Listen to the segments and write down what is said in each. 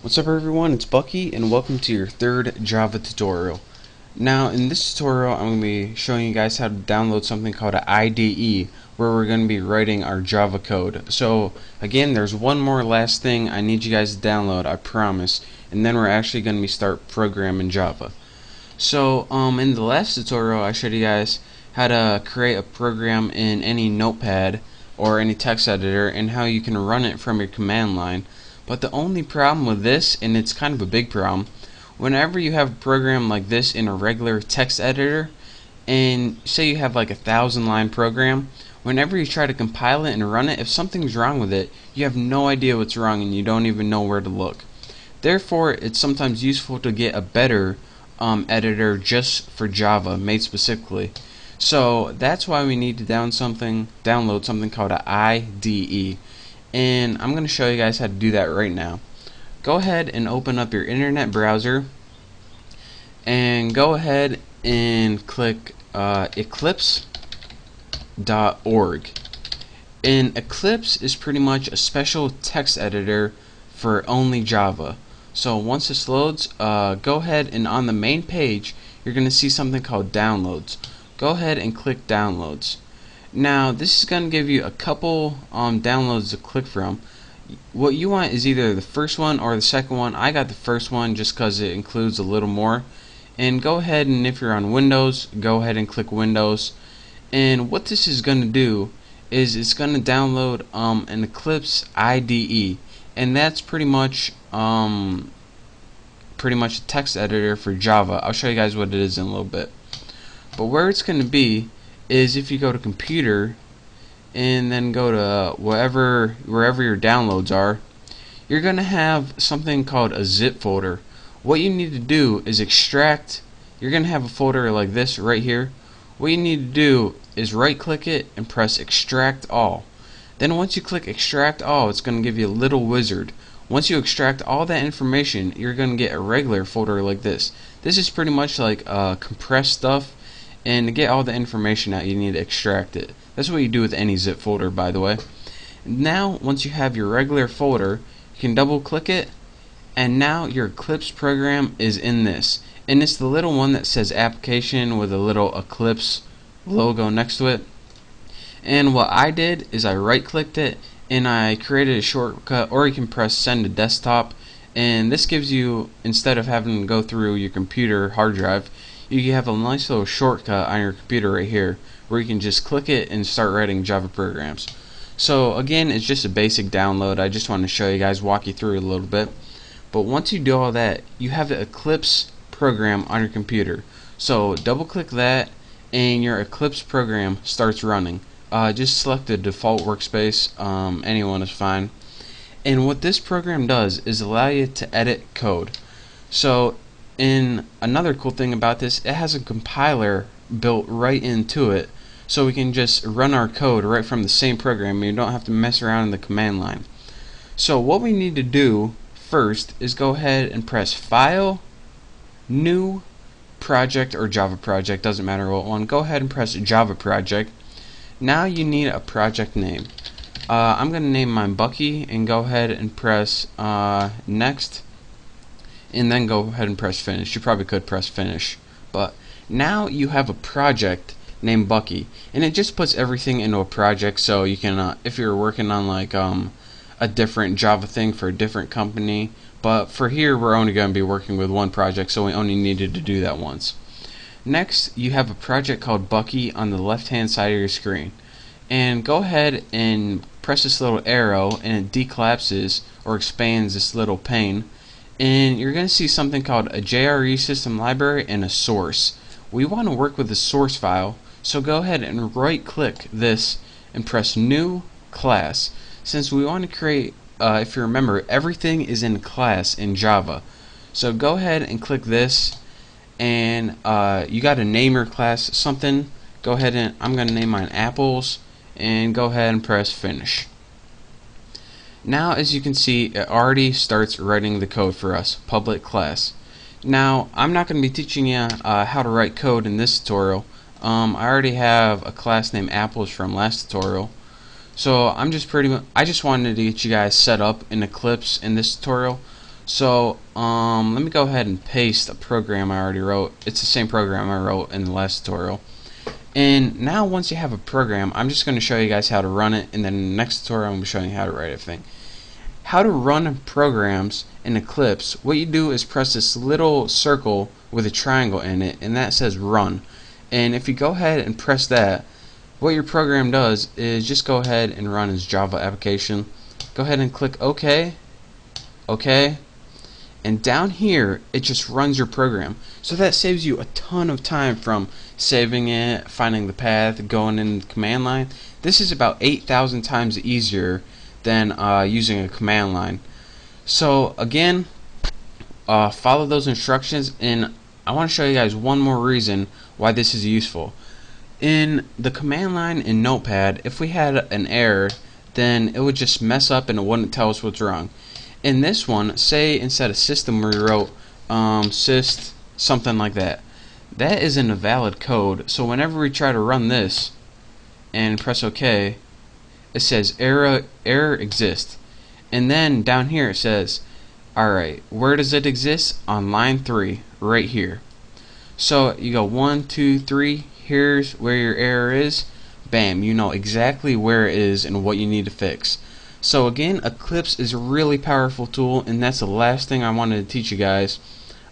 What's up everyone, it's Bucky and welcome to your third Java tutorial. Now in this tutorial I'm going to be showing you guys how to download something called an IDE where we're going to be writing our Java code. So again, there's one more last thing I need you guys to download, I promise, and then we're actually going to start programming Java. So in the last tutorial I showed you guys how to create a program in any notepad or any text editor and how you can run it from your command line. But the only problem with this, and it's kind of a big problem, whenever you have a program like this in a regular text editor, and say you have like a 1,000-line program, whenever you try to compile it and run it, if something's wrong with it, you have no idea what's wrong and you don't even know where to look. Therefore, it's sometimes useful to get a better editor just for Java, made specifically. So that's why we need to download something called an IDE. And I'm going to show you guys how to do that right now. Go ahead and open up your internet browser and go ahead and click eclipse.org. And Eclipse is pretty much a special text editor for only Java. So once this loads, go ahead and on the main page you're going to see something called downloads. Go ahead and click downloads. Now this is going to give you a couple downloads to click from. What you want is either the first one or the second one. I got the first one just because it includes a little more. And go ahead, and if you're on Windows, go ahead and click Windows. And what this is going to do is it's going to download an Eclipse IDE, and that's pretty much a text editor for Java. I'll show you guys what it is in a little bit. But where it's going to be is if you go to computer and then go to wherever your downloads are, you're going to have something called a zip folder. What you need to do is extract. You're going to have a folder like this right here. What you need to do is right click it and press extract all. Then once you click extract all, it's going to give you a little wizard. Once you extract all that information, you're going to get a regular folder like this. This is pretty much like compressed stuff. And to get all the information out, you need to extract it. That's what you do with any zip folder, by the way. Now, once you have your regular folder, you can double click it, and now your Eclipse program is in this. And it's the little one that says application with a little Eclipse logo next to it. And what I did is I right clicked it and I created a shortcut, or you can press send to desktop, and this gives you, instead of having to go through your computer hard drive, you have a nice little shortcut on your computer right here where you can just click it and start writing Java programs. So again, it's just a basic download. I just want to show you guys, walk you through it a little bit. But once you do all that, you have the Eclipse program on your computer. So double click that and your Eclipse program starts running. Just select the default workspace, anyone is fine. And what this program does is allow you to edit code. So another cool thing about this, it has a compiler built right into it, so we can just run our code right from the same program and you don't have to mess around in the command line. So what we need to do first is go ahead and press File, New, Project, or Java Project, doesn't matter what one. Go ahead and press Java Project. Now you need a project name. I'm going to name mine Bucky, and go ahead and press Next, and then go ahead and press finish. You probably could press finish, but now you have a project named Bucky, and it just puts everything into a project. So you can, if you're working on like a different Java thing for a different company, but for here we're only going to be working with one project, so we only needed to do that once. Next, you have a project called Bucky on the left hand side of your screen, and go ahead and press this little arrow and it decollapses or expands this little pane. And you're going to see something called a JRE system library and a source. We want to work with the source file, so go ahead and right click this and press new class. Since we want to create, if you remember, everything is in class in Java. So go ahead and click this, and you got to name your class something. Go ahead and I'm going to name mine apples, and go ahead and press finish. Now, as you can see, it already starts writing the code for us, public class. Now, I'm not going to be teaching you how to write code in this tutorial. I already have a class named Apples from last tutorial. So I just wanted to get you guys set up in Eclipse in this tutorial. So let me go ahead and paste a program I already wrote. It's the same program I wrote in the last tutorial. And now once you have a program, I'm just going to show you guys how to run it, and then in the next tutorial I'm going to show you how to write everything. How to run programs in Eclipse. What you do is press this little circle with a triangle in it, and that says run. And if you go ahead and press that, what your program does is just go ahead and run as Java application. Go ahead and click OK, OK, and down here it just runs your program. So that saves you a ton of time from saving it, finding the path, going in the command line. This is about 8,000 times easier than using a command line. So again, follow those instructions, and I want to show you guys one more reason why this is useful. In the command line in Notepad, if we had an error, then it would just mess up and it wouldn't tell us what's wrong. In this one, say instead of system we wrote syst something like that. That isn't a valid code, so whenever we try to run this and press OK, it says error exists. And then down here it says, alright, where does it exist? On line 3, right here. So you go 1, 2, 3, here's where your error is. Bam, you know exactly where it is and what you need to fix. So again, Eclipse is a really powerful tool, and that's the last thing I wanted to teach you guys.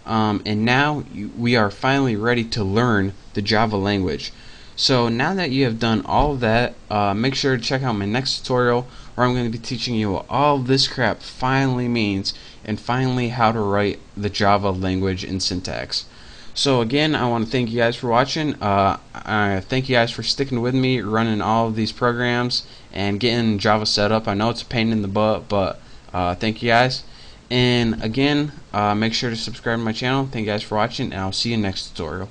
And now we are finally ready to learn the Java language. So now that you have done all of that, make sure to check out my next tutorial where I'm going to be teaching you what all this crap finally means, and finally how to write the Java language in syntax. So again, I want to thank you guys for watching. I thank you guys for sticking with me running all of these programs and getting Java set up. I know it's a pain in the butt, but thank you guys. And again, make sure to subscribe to my channel. Thank you guys for watching, and I'll see you next tutorial.